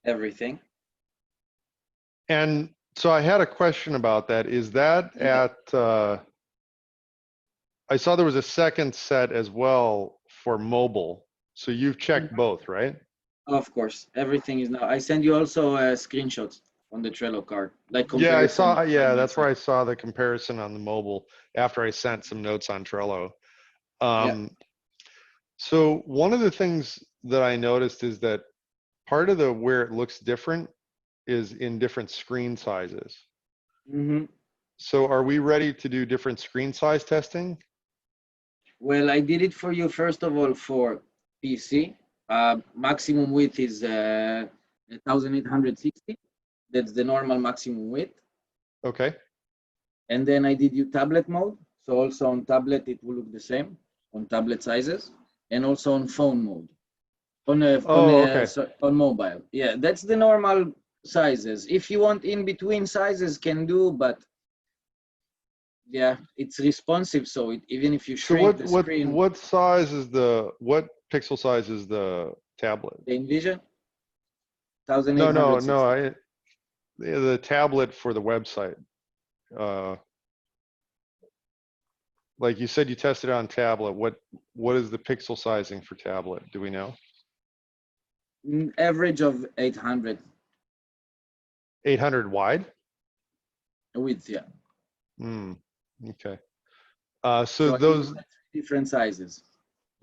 everything. And so I had a question about that. Is that Yeah. at, I saw there was a second set as well for mobile. So you've checked both, right? Of course, everything is now. I send you also screenshots on the Trello card, like Yeah, I comparison. saw, yeah, that's where I saw the comparison on the mobile after I sent some notes on Trello. Yeah. So one of the things that I noticed is that part of the where it looks different is in different screen sizes. So are we ready to do different screen size testing? Well, I did it for you first of all for PC. Maximum width is 1860. That's the normal maximum width. Okay. And then I did you tablet mode. So also on tablet, it will look the same on tablet sizes, and also on phone mode. On mobile. Yeah, that's the normal sizes. If you want in between sizes, can do, but yeah, it's responsive. So even if you shrink the screen. What size is what pixel size is the tablet? The Envision? 1860. No, the tablet for the website. Like you said, you tested it on tablet. What is the pixel sizing for tablet? Do we know? Average of 800. 800 wide? Width, yeah. Okay. So those different sizes.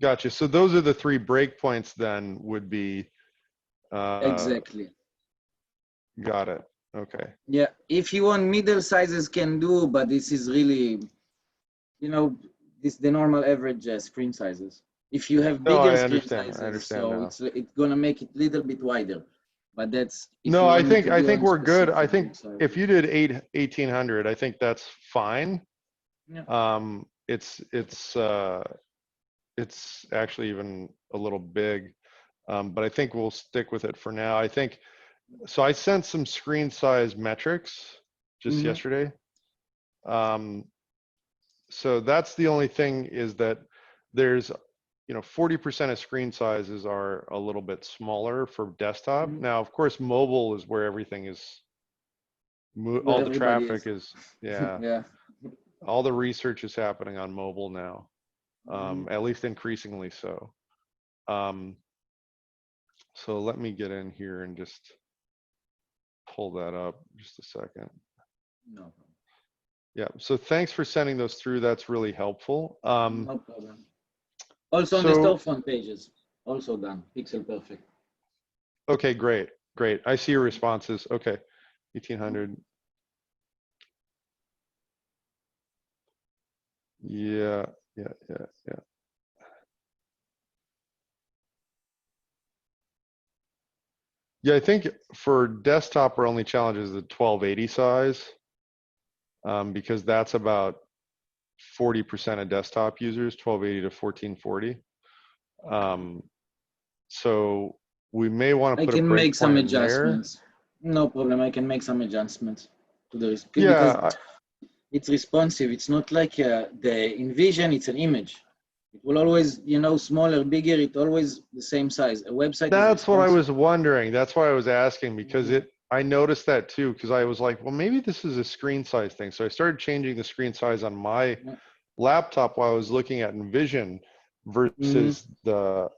Gotcha. So those are the three breakpoints then would be. Exactly. Got it. Okay. Yeah. If you want middle sizes, can do, but this is really, this the normal average screen sizes. If you have bigger screen sizes, so it's gonna make it a little bit wider. But that's no. I think we're good. I think if you did 1800, I think that's fine. Yeah. It's actually even a little big, but I think we'll stick with it for now. I think so. I sent some screen size metrics just yesterday. So that's the only thing is that there's 40% of screen sizes are a little bit smaller for desktop. Now, of course, mobile is where everything is, all the traffic is yeah. All the research is happening on mobile now, at least increasingly so. So let me get in here and just pull that up just a second. No. Yeah, so thanks for sending those through. That's really helpful. No problem. Also on the storefront pages, also done, pixel perfect. Okay, great. I see your responses. Okay, 1800. Yeah. Yeah, I think for desktop, our only challenge is the 1280 size, because that's about 40% of desktop users, 1280 to 1440. So we may want to put a breakpoint in there. I can make some adjustments. No problem. I can make some adjustments to the because it's responsive. It's not like the Envision. It's an image. It will always, smaller, bigger. It's always the same size. A website. That's what I was wondering. That's why I was asking, because I noticed that too, because I was like, well, maybe this is a screen size thing. So I started changing the screen size on my laptop while I was looking at Envision versus the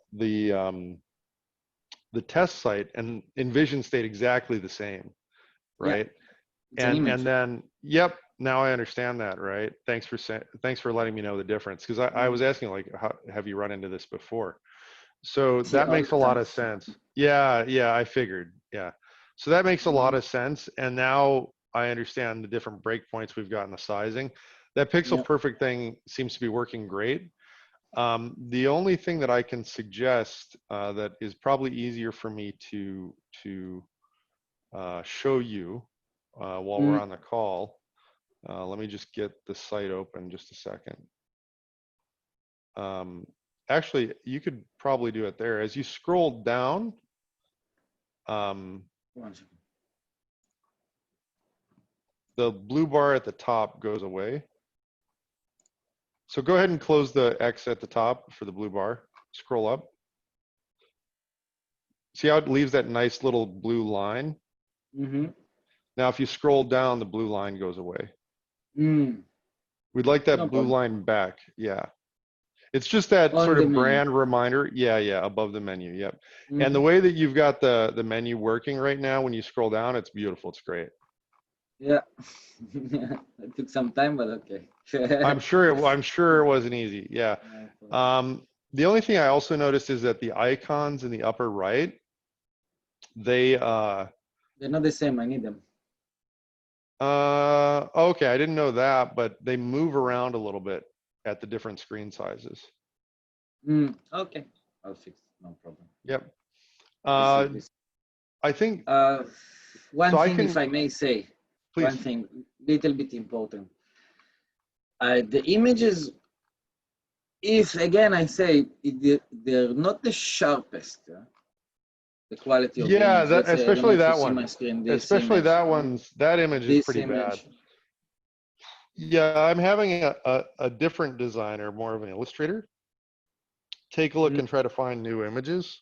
test site, and Envision stayed exactly the same, right? Yeah. And then, yep, now I understand that, right? Thanks for letting me know the difference, because I was asking, like, have you run into this before? So that makes a lot of sense. Yeah, I figured. Yeah, so that makes a lot of sense, and now I understand the different breakpoints we've got in the sizing. That pixel perfect thing seems to be working great. The only thing that I can suggest that is probably easier for me to show you while we're on the call. Let me just get the site open just a second. Actually, you could probably do it there. As you scroll down, the blue bar at the top goes away. So go ahead and close the X at the top for the blue bar. Scroll up. See how it leaves that nice little blue line? Mm-hmm. Now, if you scroll down, the blue line goes away. Mm. We'd like No that blue problem. line back. Yeah. It's just that On sort the of menu. brand reminder. Yeah, yeah, above the menu. Yep. Mm-hmm. And the way that you've got the menu working right now, when you scroll down, it's beautiful. It's great. Yeah. It took some time, but okay. I'm sure it wasn't easy. Yeah. The only thing I also noticed is that the icons in the upper right, they're not the same. I need them. Okay, I didn't know that, but they move around a little bit at the different screen sizes. Okay, I'll fix it. No problem. Yep. I think one thing, if I may say, please. One thing, little bit important. The images, if again I say they're not the sharpest. The quality of the image. That, especially that one. Especially that image is pretty bad. Yeah, I'm having a different designer, more of an illustrator, take a look and try to find new images.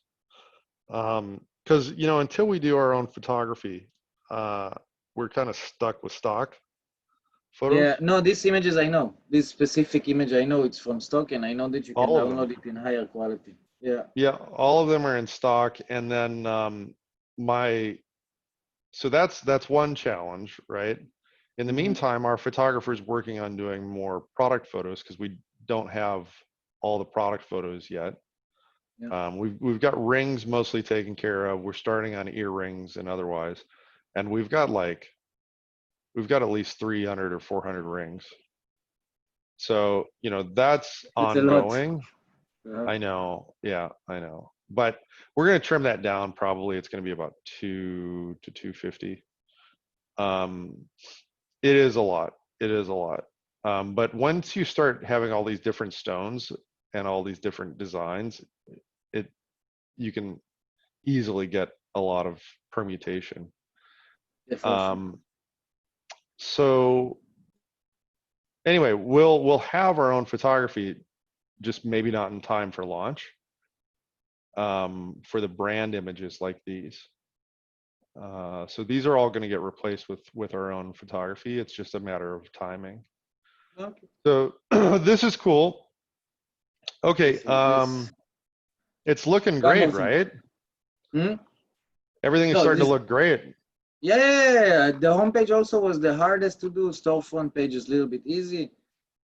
Because, you know, until we do our own photography, we're kind of stuck with stock photos. Yeah, no, these images I know. This specific image I know it's from stock, and I know that you can download it in higher quality. Yeah. Yeah, all of them are in stock, and then so that's one challenge, right? In the meantime, our photographer's working on doing more product photos because we don't have all the product photos yet. Yeah. We've got rings mostly taken care of. We're starting on earrings and otherwise, and we've got at least 300 or 400 rings. So, you know, that's ongoing. I know. Yeah, I know. But we're going to trim that down. Probably it's going to be about 2 to 250. It is a lot. It is a lot. But once you start having all these different stones and all these different designs, you can easily get a lot of permutation. So anyway, we'll have our own photography, just maybe not in time for launch, for the brand images like these. So these are all going to get replaced with our own photography. It's just a matter of timing. Okay. So this is cool. Okay. It's looking great, right? Everything is starting to look great. Yeah, the homepage also was the hardest to do. Storefront page is a little bit easy.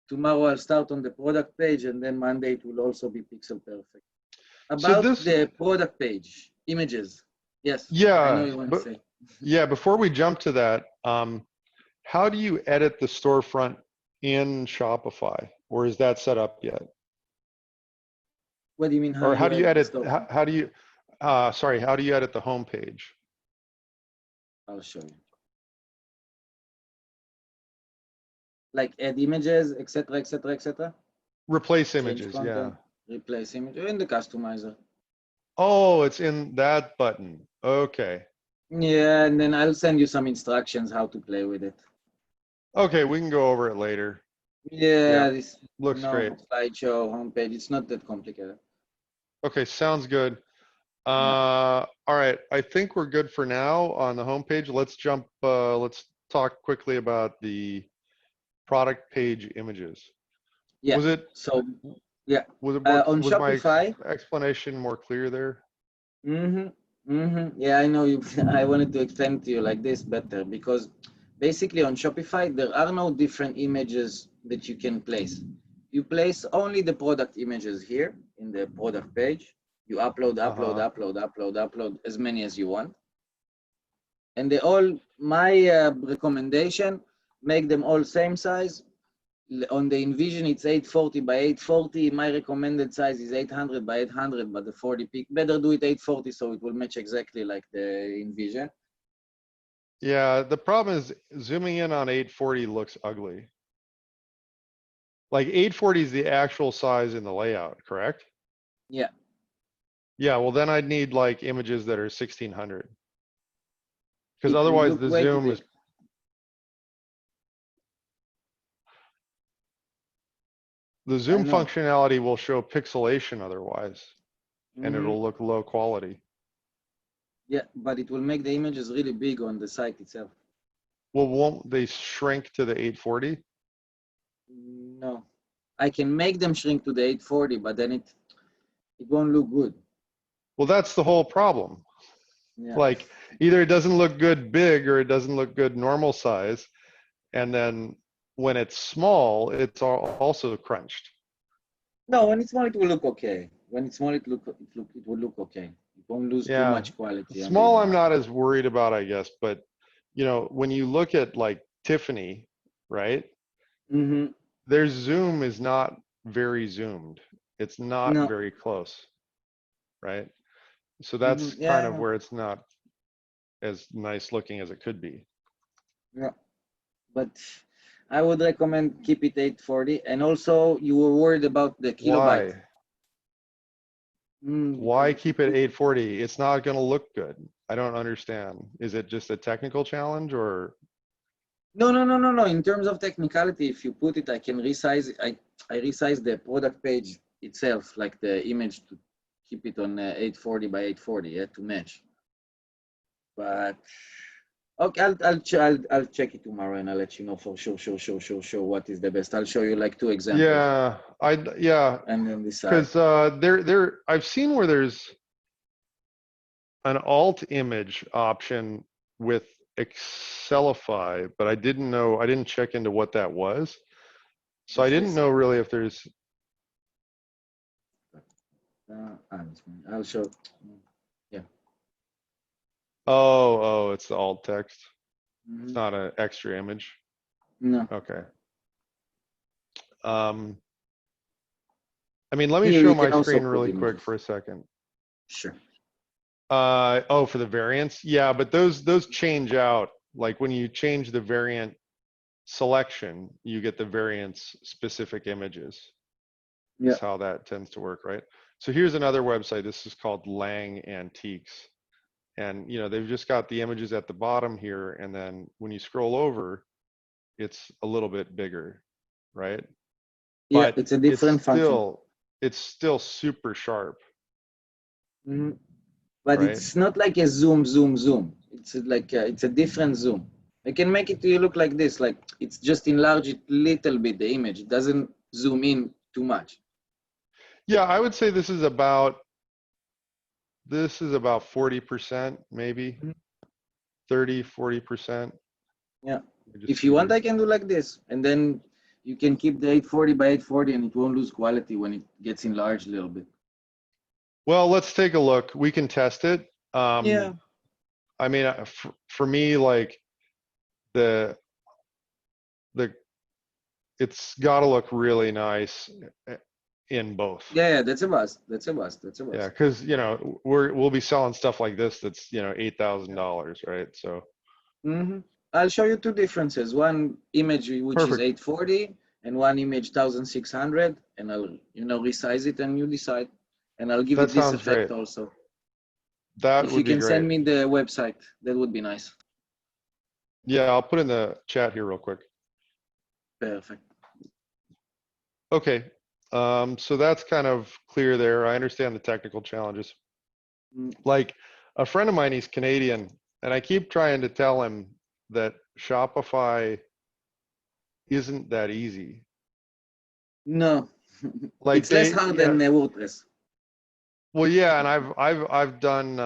Tomorrow I'll start on the product page, and then Monday it will also be pixel perfect. About the product page, images. Yes. Yeah. I know you want to say. Yeah. Before we jump to that, how do you edit the storefront in Shopify, or is that set up yet? What do you mean? Or how do you edit? How do you? Sorry. How do you edit the home page? I'll show you. Like add images, etc., etc., etc. Replace images. Yeah. Replace image in the customizer. Oh, it's in that button. Okay. Yeah, and then I'll send you some instructions how to play with it. Okay, we can go over it later. Yeah, this looks great. Slideshow, homepage. It's not that complicated. Okay, sounds good. All right, I think we're good for now on the homepage. Let's jump. Let's talk quickly about the product page images. Yeah. Was it? So yeah. Was it more, on was Shopify? My explanation more clear there? Yeah, I know you. I wanted to explain to you like this better because basically on Shopify there are no different images that you can place. You place only the product images here in the product page. You upload as many as you want. And they all, my recommendation, make them all same size. On the Envision, it's 840 by 840. My recommended size is 800 by 800, but the 40 peak, better do it 840 so it will match exactly like the Envision. Yeah, the problem is zooming in on 840 looks ugly. Like 840 is the actual size in the layout, correct? Yeah. Yeah, well then I'd need like images that are 1600. Because otherwise the zoom is... The zoom functionality will show pixelation otherwise, and it'll look low quality. Yeah, but it will make the images really big on the site itself. Well, won't they shrink to the 840? No, I can make them shrink to the 840, but then it won't look good. Well, that's the whole problem. Yeah. Like either it doesn't look good big or it doesn't look good normal size. And then when it's small, it's also crunched. No, when it's small, it will look okay. When it's small, it will look okay. It won't lose too much quality on the Small, I'm image. not as worried about, I guess. But you know, when you look at like Tiffany, right? Mm-hmm. Their zoom is not very zoomed. It's not No. very close, right? So that's Mm-hmm. Yeah, kind I of know. where it's not as nice looking as it could be. Yeah, but I would recommend keep it 840. And also, you were worried about the kilobyte. Why? Because Why if you keep it put 840? It's not going to look good. I don't understand. Is it just a technical challenge or? no. In terms of technicality, if you put it, I can resize it. I resize the product page itself, like the image, to keep it on 840 by 840, yeah, to match. But okay, I'll check it tomorrow and I'll let you know for sure what is the best. I'll show you like 2 examples. Yeah, And then decide. because I've seen where there's an alt image option with Excelify, but I didn't check into what that was. So I What's didn't this? know really if there's. I'll show. Yeah. Oh, it's the alt text. It's Mm-hmm. not an extra image. No. Okay. I mean, let me Here show you my can also screen put really quick images. for a second. Sure. Oh, for the variants? Yeah, but those change out. Like when you change the variant selection, you get the variants specific images. Yeah. Is how that tends to work, right? So here's another website. This is called Lang Antiques. And you know, they've just got the images at the bottom here, and then when you scroll over, it's a little bit bigger, right? Yeah, But it's a different function. it's still super sharp, Mm-hmm. But right? it's not like a zoom. It's like it's a different zoom. I can make it to you look like this, like it's just enlarge it little bit, the image. It doesn't zoom in too much. Yeah, I would say this is about 40%, maybe 30-40%. Yeah. Just If you see want, here. I can do like this. And then you can keep the 840 by 840 and it won't lose quality when it gets enlarged a little bit. Well, let's take a look. We can test it. Yeah. I mean, for me, like the it's got to look really nice in both. Yeah, that's a bust. Yeah, because you know we'll be selling stuff like this that's $8,000, right? So. Mm-hmm. I'll show you 2 differences. One image which is Perfect. 840 and one image 1600, and I'll resize it and you decide. And I'll give That it this sounds effect great. also. That If you would be can send great. me the website, that would be nice. Yeah, I'll put in the chat here real quick. Perfect. Okay, so that's kind of clear there. I understand the technical challenges. Like a friend of mine, he's Canadian, and I keep trying to tell him that Shopify isn't that easy. No, Like it's less hard than WordPress. Well, yeah, and I've done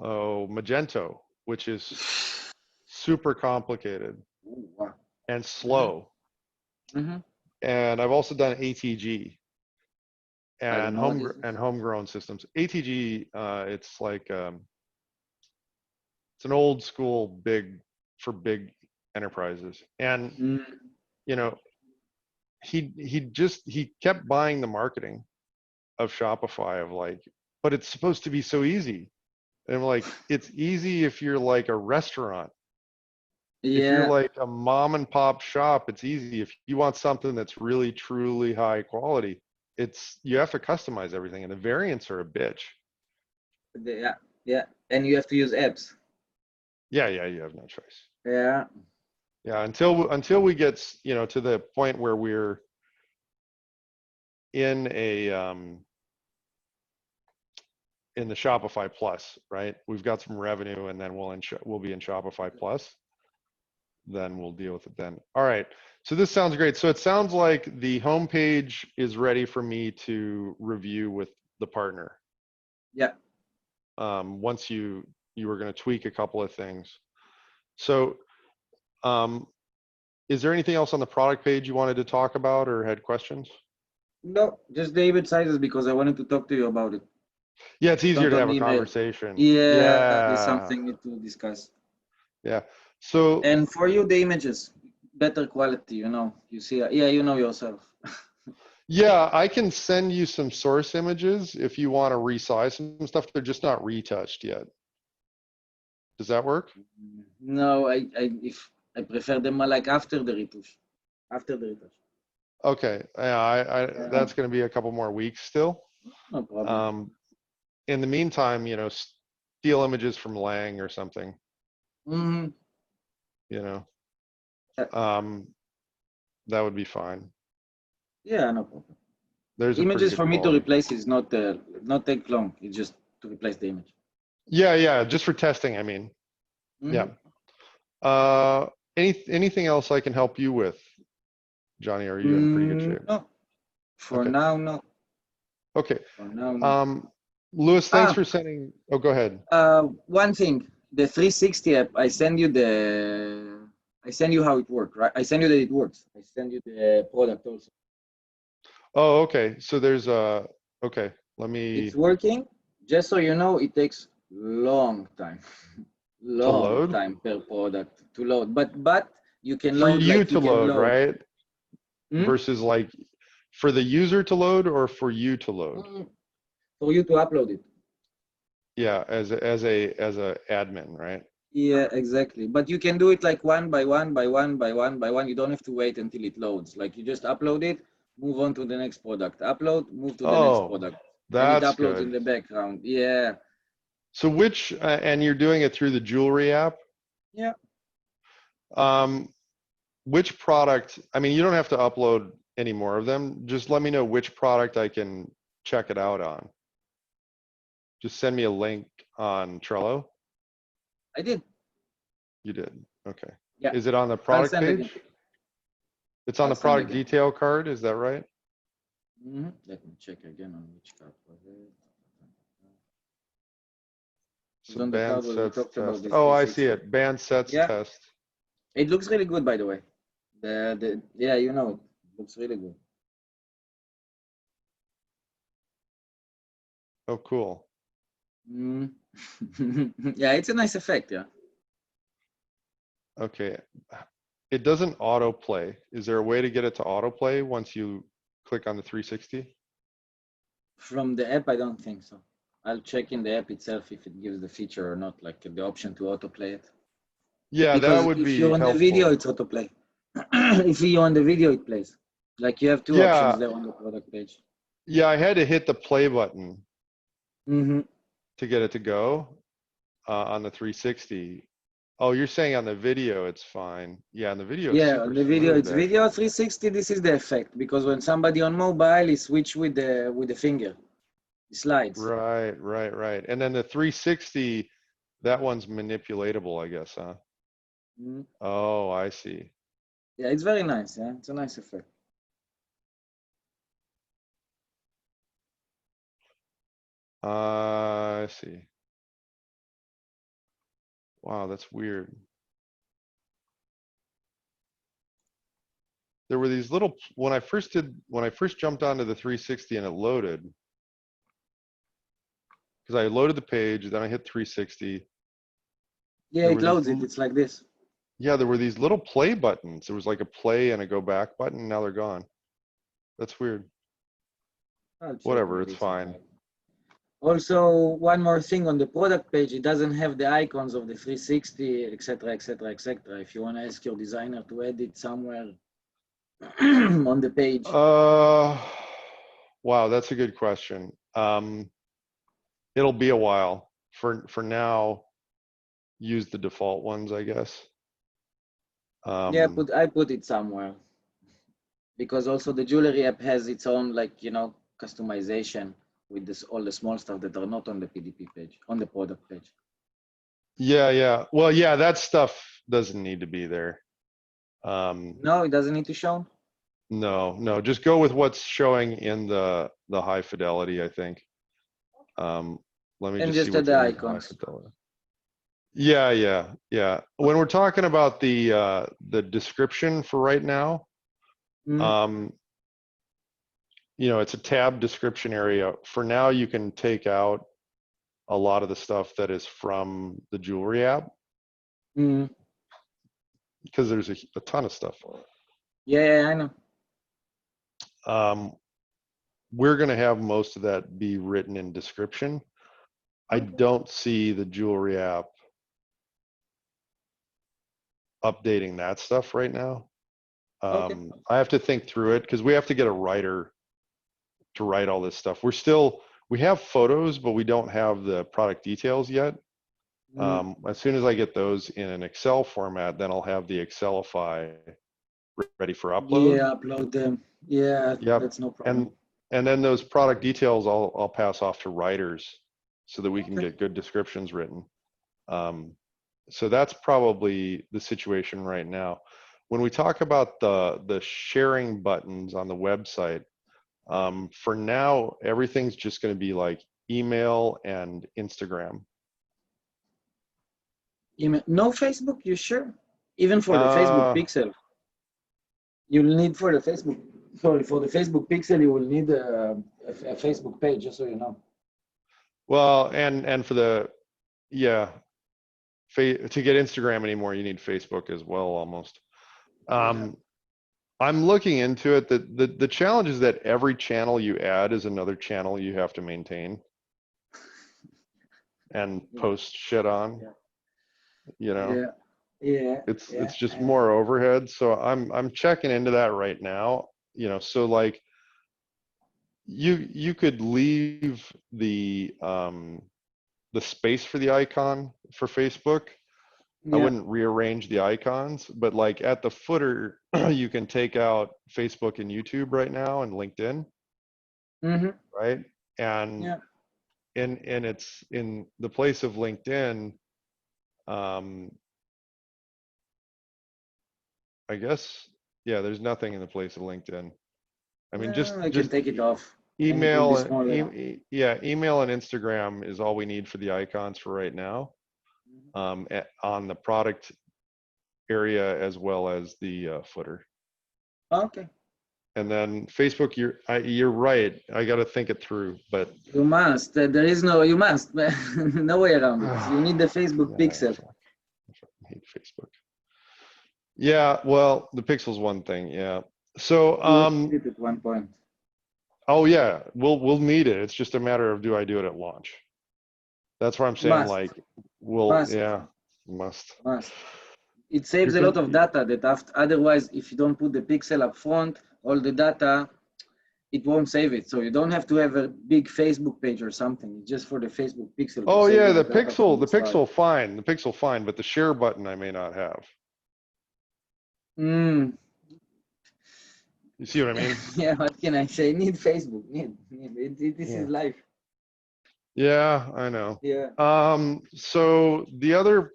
Magento, which is super complicated and slow. Mm-hmm. And I've also done ATG I don't and know what is this. homegrown systems. ATG, it's like it's an old school big enterprises. And you know, he kept buying the marketing of Shopify of like, but it's supposed to be so easy. And I'm like, it's easy if you're like a restaurant. If you're Yeah. like a mom and pop shop, it's easy. If you want something that's really truly high quality, you have to customize everything, and the variants are a bitch. Yeah, and you have to use apps. Yeah, you have no choice. Yeah. Yeah, until we get to the point where we're in in the Shopify Plus, right? We've got some revenue, and then we'll be in Shopify Plus. Then we'll deal with it then. All right. So this sounds great. So it sounds like the homepage is ready for me to review with the partner. Yeah. Once you were going to tweak a couple of things. So is there anything else on the product page you wanted to talk about or had questions? No, just the image sizes because I wanted to talk to you about it. Yeah, it's easier to have a conversation. Yeah, there's something we need to discuss. Yeah. So. And for you, the images, better quality, you know, you see, yeah, you know yourself. Yeah, I can send you some source images if you want to resize some stuff. They're just not retouched yet. Does that work? No, I prefer them like after the retouch. After the retouch. Okay. Yeah, that's going to be a couple more weeks still. No problem. In the meantime, you know, steal images from Lang or something. Mm-hmm. You know, that would be fine. Yeah, no problem. There's images for me quality. to replace is not take long. It's just to replace the image. Yeah, just for testing. I mean, yeah. Anything else I can help you with, Johnny? Are you in pretty good shape? No. For now, no. Okay. For now, no. Louis, thanks for sending. Oh, go ahead. One thing, the 360 app. I send you how it works, right? I send you that it works. I send you the product also. Oh, okay. So there's okay. Let me. It's working. Just so you know, it takes long time. Long time per product to load. But you can load. For you to load, right? Hmm? Versus like for the user to load or for you to load? For you to upload it. Yeah, as a admin, right? Yeah, exactly. But you can do it like one by one by one by one by one. You don't have to wait until it loads. Like you just upload it, move on to the next product. Upload, move to the next product. That's and it uploads good. in the background. Yeah. So which and you're doing it through the jewelry app? Yeah. Which product? I mean, you don't have to upload any more of them. Just let me know which product I can check it out on. Just send me a link on Trello. I did. You did. Okay. Yeah. Is it on the product page? Again. It's on the product detail card. Is that right? Mm-hmm. Let me check again on which card was it. So band sets test. Oh, I see it. Band sets test. It looks really good, by the way. Yeah, you know, it looks really good. Oh, cool. Yeah, it's a nice effect. Yeah. Okay. It doesn't autoplay. Is there a way to get it to autoplay once you click on the 360? From the app, I don't think so. I'll check in the app itself if it gives the feature or not, like the option to autoplay it. Yeah, because that would be if you're on helpful. the video, it's autoplay. If you're on the video, it plays. Like you have two options there on the product page. Yeah, I had to hit the play button to get it to go on the 360. Oh, you're saying on the video it's fine. Yeah, on the video. Yeah, on the video it's video 360. This is the effect because when somebody on mobile is switch with the finger, it slides. Right. And then the 360, that one's manipulatable, I guess, huh? Oh, I see. Yeah, it's very nice. Yeah, it's a nice effect. I see. Wow, that's weird. There were these little, when I first jumped onto the 360 and it loaded, because I loaded the page, then I hit 360. Yeah, it loads it. It's like this. Yeah, there were these little play buttons. There was like a play and a go back button. Now they're gone. That's weird. Whatever, it's fine. Also, one more thing on the product page, it doesn't have the icons of the 360, etc., etc., etc. If you want to ask your designer to add it somewhere on the page. Wow, that's a good question. It'll be a while. For now, use the default ones, I guess. Yeah, I put it somewhere because also the jewelry app has its own, like, you know, customization. with this all the small stuff that are not on the PDP page, on the product page. Yeah. Well, yeah, that stuff doesn't need to be there. No, it doesn't need to show. No, just go with what's showing in the high fidelity, I think. Let me just see what's the in icons. high fidelity. Yeah. When we're talking about the description for right now, you know, it's a tab description area. For now, you can take out a lot of the stuff that is from the jewelry app. Because there's a ton of stuff. Yeah, I know. We're going to have most of that be written in description. I don't see the jewelry app updating that stuff right now. I have to think through it because we have to get a writer to write all this stuff. We have photos, but we don't have the product details yet. As soon as I get those in an Excel format, then I'll have the Excelify ready for upload. Yeah, upload them. Yeah, yep. That's no problem. And then those product details I'll pass off to writers so that we can get good descriptions written. So that's probably the situation right now. When we talk about the sharing buttons on the website, for now, everything's just going to be like email and Instagram. Email. No Facebook, you sure? Even for the Facebook pixel, you'll need for the Facebook. Sorry, for the Facebook pixel, you will need a Facebook page, just so you know. Well, and for the to get Instagram anymore, you need Facebook as well, almost. I'm looking into it. The challenge is that every channel you add is another channel you have to maintain and post shit on. You know, it's just more overhead. So I'm checking into that right now. You know, so like you could leave the space for the icon for Facebook. I wouldn't rearrange the icons, but like at the footer, you can take out Facebook and YouTube right now and LinkedIn, right? And it's in the place of LinkedIn. I guess, there's nothing in the place of LinkedIn. I mean, just take it off. Email, email and Instagram is all we need for the icons for right now. On the product area as well as the footer. Okay. And then Facebook, you're right. I got to think it through, but you must. You must. No way around it. You need the Facebook pixel. I hate Facebook. Yeah, well, the pixel's one thing. Yeah. So at one point. Oh yeah, we'll need it. It's just a matter of do I do it at launch? That's where I'm saying like must. It saves a lot of data that otherwise, if you don't put the pixel up front, all the data, it won't save it. So you don't have to have a big Facebook page or something. It's just for the Facebook pixel. Oh yeah, the pixel fine, but the share button I may not have. You see what I mean? Yeah, what can I say? Need Facebook. This is life. Yeah, I know. Yeah. So the other,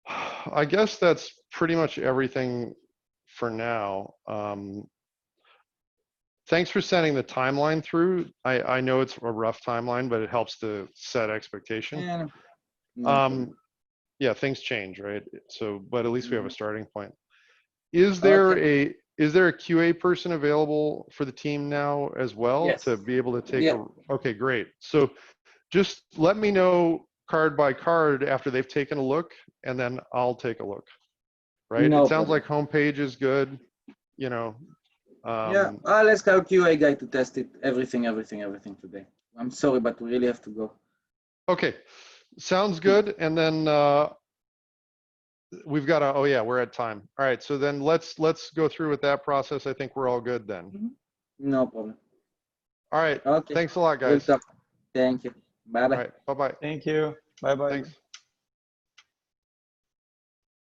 I guess that's pretty much everything for now. Thanks for sending the timeline through. I know it's a rough timeline, but it helps to set expectation. Yeah, things change, right? So, but at least we have a starting point. Is there a QA person available for the team now as well to be able to take okay, great. So just let me know card by card after they've taken a look, and then I'll take a look. Right? It sounds like homepage is good, you know. Let's have QA guy to test it. Everything today. I'm sorry, but we really have to go. Okay, sounds good. And then we've got we're at time. All right, so then let's go through with that process. I think we're all good then. No problem. All right. Okay. Thanks a lot, guys. Thank you. Bye bye. All right. Bye bye. Thank you. Bye bye. Thanks.